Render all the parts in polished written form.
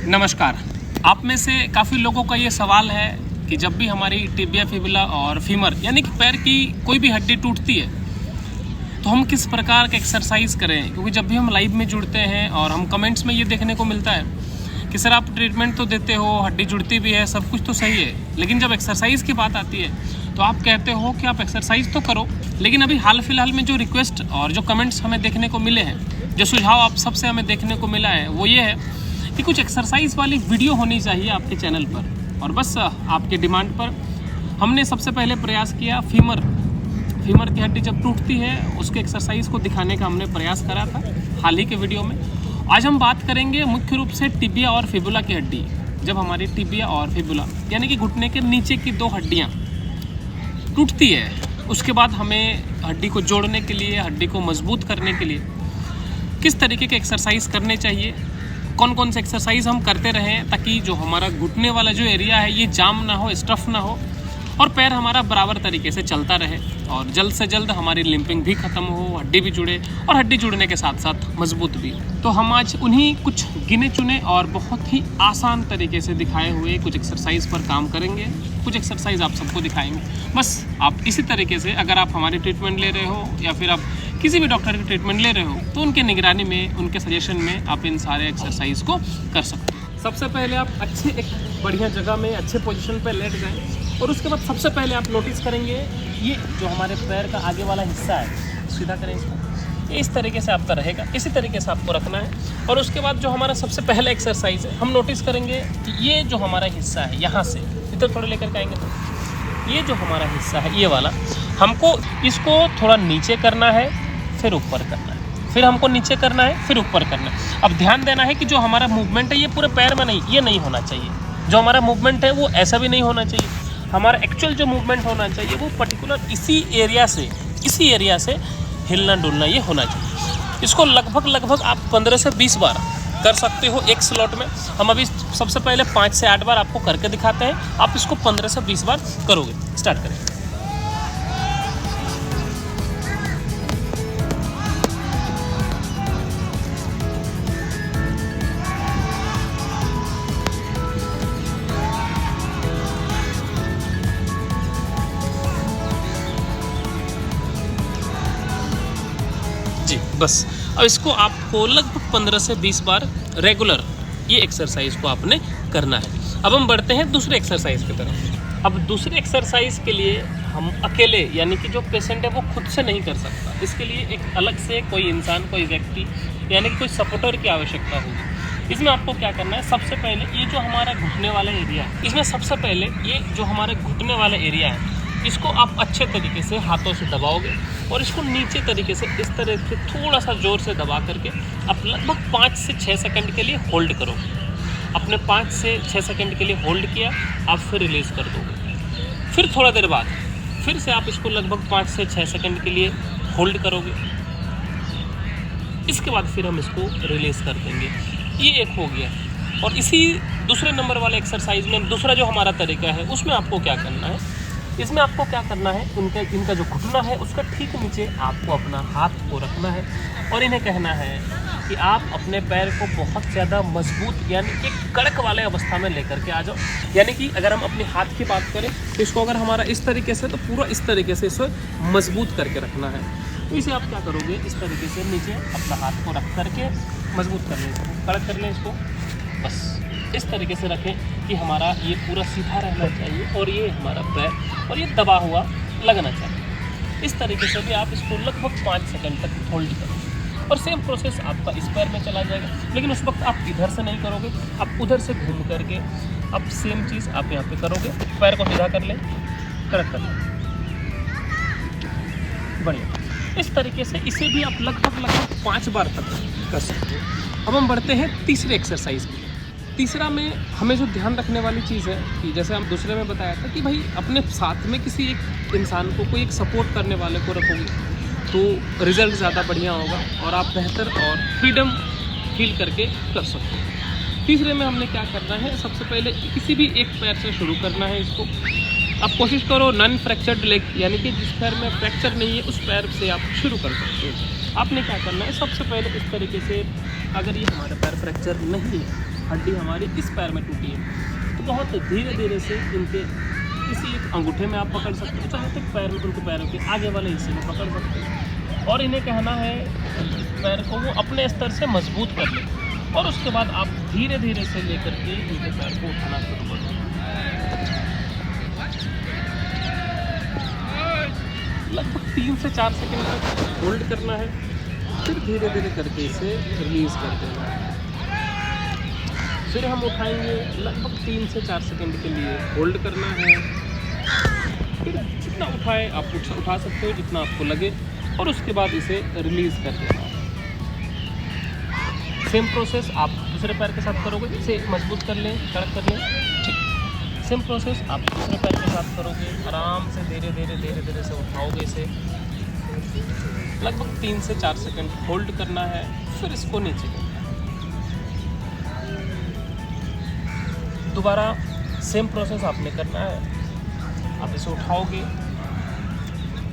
नमस्कार। आप में से काफ़ी लोगों का ये सवाल है कि जब भी हमारी टिबिया फिबुला और फीमर यानी कि पैर की कोई भी हड्डी टूटती है तो हम किस प्रकार का एक्सरसाइज करें, क्योंकि जब भी हम लाइव में जुड़ते हैं और हम कमेंट्स में ये देखने को मिलता है कि सर आप ट्रीटमेंट तो देते हो, हड्डी जुड़ती भी है, सब कुछ तो सही है, लेकिन जब एक्सरसाइज की बात आती है तो आप कहते हो कि आप एक्सरसाइज तो करो, लेकिन अभी हाल फिलहाल में जो रिक्वेस्ट और जो कमेंट्स हमें देखने को मिले हैं, जो सुझाव आप सबसे हमें देखने को मिला है वो ये है कि कुछ एक्सरसाइज वाली वीडियो होनी चाहिए आपके चैनल पर। और बस आपके डिमांड पर हमने सबसे पहले प्रयास किया फीमर की हड्डी जब टूटती है उसके एक्सरसाइज को दिखाने का हमने प्रयास करा था हाल ही के वीडियो में। आज हम बात करेंगे मुख्य रूप से टिबिया और फिबुला की हड्डी। जब हमारी टिबिया और फिबुला यानी कि घुटने के नीचे की दो हड्डियाँ टूटती है, उसके बाद हमें हड्डी को जोड़ने के लिए, हड्डी को मजबूत करने के लिए किस तरीके के एक्सरसाइज करने चाहिए, कौन कौन से एक्सरसाइज हम करते रहें ताकि जो हमारा घुटने वाला जो एरिया है ये जाम ना हो, स्टफ ना हो और पैर हमारा बराबर तरीके से चलता रहे और जल्द से जल्द हमारी लिंपिंग भी ख़त्म हो, हड्डी भी जुड़े और हड्डी जुड़ने के साथ साथ मजबूत भी। तो हम आज उन्हीं कुछ गिने चुने और बहुत ही आसान तरीके से दिखाए हुए कुछ एक्सरसाइज पर काम करेंगे, कुछ एक्सरसाइज आप सबको दिखाएंगे। बस आप इसी तरीके से अगर आप हमारी ट्रीटमेंट ले रहे हो या फिर आप किसी भी डॉक्टर की ट्रीटमेंट ले रहे हो तो उनके निगरानी में, उनके सजेशन में आप इन सारे एक्सरसाइज को कर सकते हैं। सबसे पहले आप अच्छे एक बढ़िया जगह में अच्छे पोजीशन पर लेट जाएं और उसके बाद सबसे पहले आप नोटिस करेंगे ये जो हमारे पैर का आगे वाला हिस्सा है, सीधा करें इसको, ये इस तरीके से आपका रहेगा, इसी तरीके से आपको रखना है। और उसके बाद जो हमारा सबसे पहला एक्सरसाइज है, हम नोटिस करेंगे कि ये जो हमारा हिस्सा है यहाँ से इधर थोड़े लेकर के आएंगे तो ये जो हमारा हिस्सा है ये वाला, हमको इसको थोड़ा नीचे करना है, फिर ऊपर करना है, फिर हमको नीचे करना है, फिर ऊपर करना है। अब ध्यान देना है कि जो हमारा मूवमेंट है ये पूरे पैर में नहीं, ये नहीं होना चाहिए। जो हमारा मूवमेंट है वो ऐसा भी नहीं होना चाहिए। हमारा एक्चुअल जो मूवमेंट होना चाहिए वो पर्टिकुलर इसी एरिया से हिलना डुलना ये होना चाहिए। इसको लगभग आप 15 से 20 बार कर सकते हो एक स्लॉट में। हम अभी सबसे पहले 5 से 8 बार आपको करके दिखाते हैं, आप इसको 15 से 20 बार करोगे। स्टार्ट करें। जी बस अब इसको आपको लगभग 15 से 20 बार रेगुलर ये एक्सरसाइज को आपने करना है। अब हम बढ़ते हैं दूसरे एक्सरसाइज की तरफ। अब दूसरे एक्सरसाइज के लिए हम अकेले यानी कि जो पेशेंट है वो खुद से नहीं कर सकता, इसके लिए एक अलग से कोई इंसान, कोई व्यक्ति यानी कि कोई सपोर्टर की आवश्यकता होगी। इसमें आपको क्या करना है, सबसे पहले ये जो हमारा घुटने वाला एरिया है, इसमें सबसे पहले ये जो हमारे घुटने वाला एरिया है इसको आप अच्छे तरीके से हाथों से दबाओगे और इसको नीचे तरीके से इस तरह से थोड़ा सा ज़ोर से दबा करके आप लगभग 5 से 6 सेकंड के लिए होल्ड करोगे। आपने 5 से 6 सेकंड के लिए होल्ड किया, आप फिर रिलीज़ कर दोगे। फिर थोड़ा देर बाद फिर से आप इसको लगभग 5 से 6 सेकंड के लिए होल्ड करोगे। इसके बाद फिर हम इसको रिलीज़ कर देंगे। ये एक हो गया। और इसी दूसरे नंबर वाले एक्सरसाइज में दूसरा जो हमारा तरीका है उसमें आपको क्या करना है, इसमें आपको क्या करना है, इनका जो घुटना है उसका ठीक नीचे आपको अपना हाथ को रखना है और इन्हें कहना है कि आप अपने पैर को बहुत ज़्यादा मजबूत यानी कि कड़क वाले अवस्था में लेकर के आ जाओ। यानी कि अगर हम अपने हाथ की बात करें तो इसको अगर हमारा इस तरीके से, तो पूरा इस तरीके से इसे मजबूत करके रखना है। तो इसे आप क्या करोगे, इस तरीके से नीचे अपना हाथ को रख करके मजबूत कर लें, इसको कड़क कर लें, इसको बस इस तरीके से रखें कि हमारा ये पूरा सीधा रहना चाहिए और ये हमारा पैर और ये दबा हुआ लगना चाहिए। इस तरीके से भी आप इसको लगभग 5 सेकंड तक होल्ड करो और सेम प्रोसेस आपका इस पैर में चला जाएगा। लेकिन उस वक्त आप इधर से नहीं करोगे, आप उधर से घूम करके अब सेम चीज़ आप यहाँ पे करोगे। पैर को सीधा कर लें, कड़क कर लें, बढ़िया। इस तरीके से इसे भी आप लगभग 5 बार तक कर सकते हो। अब हम बढ़ते हैं तीसरे एक्सरसाइज की। तीसरा में हमें जो ध्यान रखने वाली चीज़ है कि जैसे हम दूसरे में बताया था कि भाई अपने साथ में किसी एक इंसान को, कोई एक सपोर्ट करने वाले को रखोगे तो रिज़ल्ट ज़्यादा बढ़िया होगा और आप बेहतर और फ्रीडम फील करके कर सकते हो। तीसरे में हमने क्या करना है, सबसे पहले किसी भी एक पैर से शुरू करना है। इसको आप कोशिश करो नॉन फ्रैक्चर्ड लेग यानी कि जिस पैर में फ्रैक्चर नहीं है उस पैर से आप शुरू कर सकते हो। आपने क्या करना है, सबसे पहले इस तरीके से, अगर ये हमारा पैर फ्रैक्चर नहीं है, हड्डी हमारी इस पैर में टूटी है, तो बहुत धीरे धीरे से इनके किसी एक अंगूठे में आप पकड़ सकते हो, चाहे तो पैर में, उनके पैरों के आगे वाले हिस्से में पकड़ सकते हो, और इन्हें कहना है पैर को वो अपने स्तर से मजबूत कर ले, और उसके बाद आप धीरे धीरे से लेकर के इनके पैर को उठाना शुरू कर दो। लगभग 3 से 4 सेकंड तक होल्ड करना है, फिर धीरे धीरे करके इसे रिलीज़ कर देना है। फिर हम उठाएंगे, लगभग 3 से 4 सेकंड के लिए होल्ड करना है, फिर जितना उठाए आप उठा सकते हो जितना आपको लगे, और उसके बाद इसे रिलीज़ कर देना है। सेम प्रोसेस आप दूसरे पैर के साथ करोगे, इसे मजबूत कर लें, कड़क कर लें, ठीक। सेम प्रोसेस आप दूसरे पैर के साथ करोगे, आराम से धीरे धीरे से उठाओगे इसे, लगभग 3 से 4 सेकंड होल्ड करना है, फिर इसको नीचे करना है। दोबारा सेम प्रोसेस आपने करना है, आप इसे उठाओगे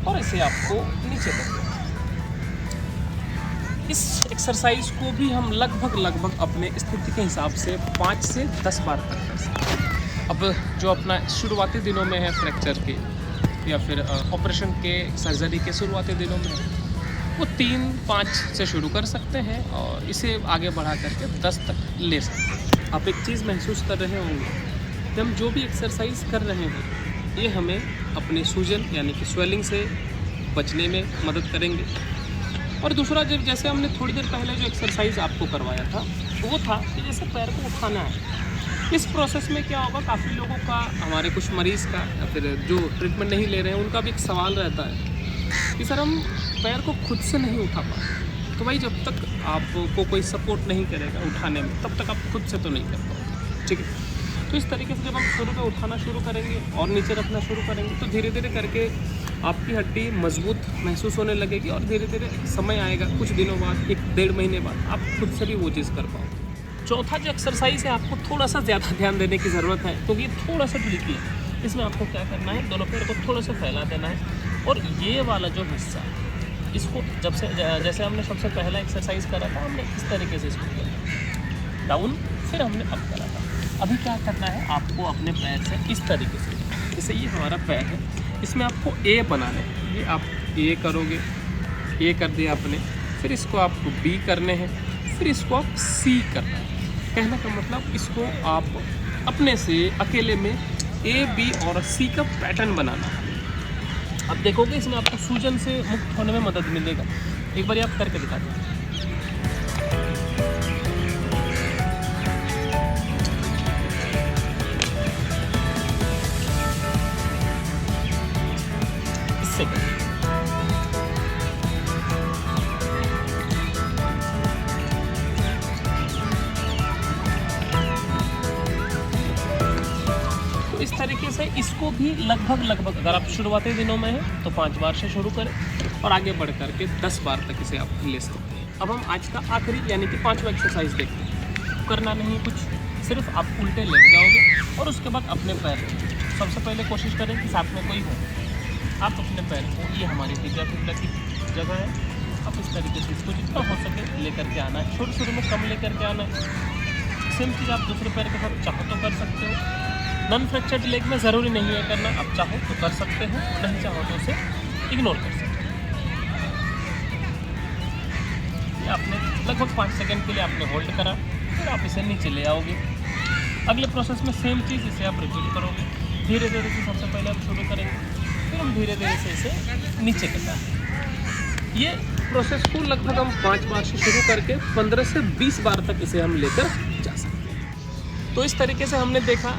और इसे आपको नीचे करना है। इस एक्सरसाइज को भी हम लगभग अपने स्थिति के हिसाब से 5 से 10 बार तक कर सकते हैं। अब जो अपना शुरुआती दिनों में है फ्रैक्चर के, या फिर ऑपरेशन के, सर्जरी के शुरुआती दिनों में, वो 3-5 से शुरू कर सकते हैं और इसे आगे बढ़ा करके 10 तक ले सकते हैं। आप एक चीज़ महसूस कर रहे होंगे कि हम जो भी एक्सरसाइज कर रहे हैं ये हमें अपने सूजन यानी कि स्वेलिंग से बचने में मदद करेंगे। और दूसरा, जब जैसे हमने थोड़ी देर पहले जो एक्सरसाइज आपको करवाया था वो था कि जैसे पैर को उठाना है, इस प्रोसेस में क्या होगा, काफ़ी लोगों का, हमारे कुछ मरीज़ का या फिर जो ट्रीटमेंट नहीं ले रहे हैं उनका भी एक सवाल रहता है कि सर हम पैर को खुद से नहीं उठा पाते। तो भाई जब तक आपको कोई सपोर्ट नहीं करेगा उठाने में तब तक आप खुद से तो नहीं कर पाओगे, ठीक है। तो इस तरीके से जब हम शुरू में उठाना शुरू करेंगे और नीचे रखना शुरू करेंगे तो धीरे धीरे करके आपकी हड्डी मजबूत महसूस होने लगेगी, और धीरे धीरे समय आएगा, कुछ दिनों बाद, 1-1.5 महीने बाद आप खुद से भी वो चीज़ कर पाओगे। चौथा जो एक्सरसाइज है, आपको थोड़ा सा ज़्यादा ध्यान देने की ज़रूरत है, क्योंकि ये थोड़ा सा ट्रिकी है। इसमें आपको क्या करना है, दोनों पैर को थोड़ा सा फैला देना है, और ये वाला जो हिस्सा, इसको जैसे हमने सबसे पहला एक्सरसाइज करा था, हमने इस तरीके से इसको किया डाउन, फिर हमने अप करा था। अभी क्या करना है, आपको अपने पैर से इस तरीके से, जैसे ये हमारा पैर है, इसमें आपको ए बनाना है। ये आप ए करोगे, ए कर दिया आपने, फिर इसको आपको बी करने हैं, फिर इसको आप सी करना है। कहने का मतलब इसको आप अपने से अकेले में ए, बी और सी का पैटर्न बनाना है। अब देखोगे इसमें आपको सूजन से मुक्त होने में मदद मिलेगा। एक बार आप करके दिखा दो। इससे इस तरीके से इसको भी लगभग अगर आप शुरुआती दिनों में हैं तो 5 बार से शुरू करें, और आगे बढ़ करके 10 बार तक इसे आप ले सकते हैं। अब हम आज का आखिरी यानी कि 5वां एक्सरसाइज देखते हैं। करना नहीं कुछ, सिर्फ आप उल्टे लेट जाओगे और उसके बाद अपने पैर, सबसे पहले कोशिश करें कि साथ में कोई हो, आप अपने पैर को, ये हमारी टिबिया फिबुला की जगह है, आप इस तरीके से इसको जितना हो सके लेकर के आना है। शुरू में कम लेकर के आना है। सेम चीज़ आप दूसरे पैर के साथ चाहो तो कर सकते हो। नॉन फ्रैक्चर्ड लेग में ज़रूरी नहीं है करना, आप चाहो तो कर सकते हो, नहीं चाहो तो उसे इग्नोर कर सकते हो। ये आपने लगभग 5 सेकंड के लिए आपने होल्ड करा, फिर आप इसे नीचे ले आओगे। अगले प्रोसेस में सेम चीज़ इसे आप रिपीट करोगे। धीरे धीरे से सबसे पहले आप शुरू करेंगे, फिर हम धीरे धीरे से इसे नीचे करना है। ये प्रोसेस को लगभग हम 5 बार से शुरू करके 15 से 20 बार तक इसे हम लेकर जा सकते हैं। तो इस तरीके से हमने देखा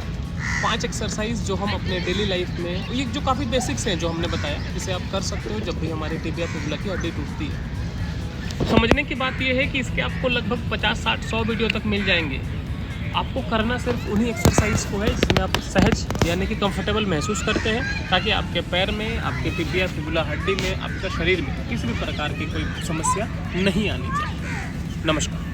5 एक्सरसाइज जो हम अपने डेली लाइफ में, ये जो काफ़ी बेसिक्स हैं जो हमने बताया, इसे आप कर सकते हो जब भी हमारी टिबिया फिबुला की हड्डी टूटती है। समझने की बात यह है कि इसके आपको लगभग 50, 60, 100 वीडियो तक मिल जाएंगे। आपको करना सिर्फ उन्हीं एक्सरसाइज को है जिसमें आप सहज यानी कि कंफर्टेबल महसूस करते हैं, ताकि आपके पैर में, आपके टिबिया फिबुला हड्डी में, आपके शरीर में किसी भी प्रकार की कोई समस्या नहीं आनी चाहिए। नमस्कार।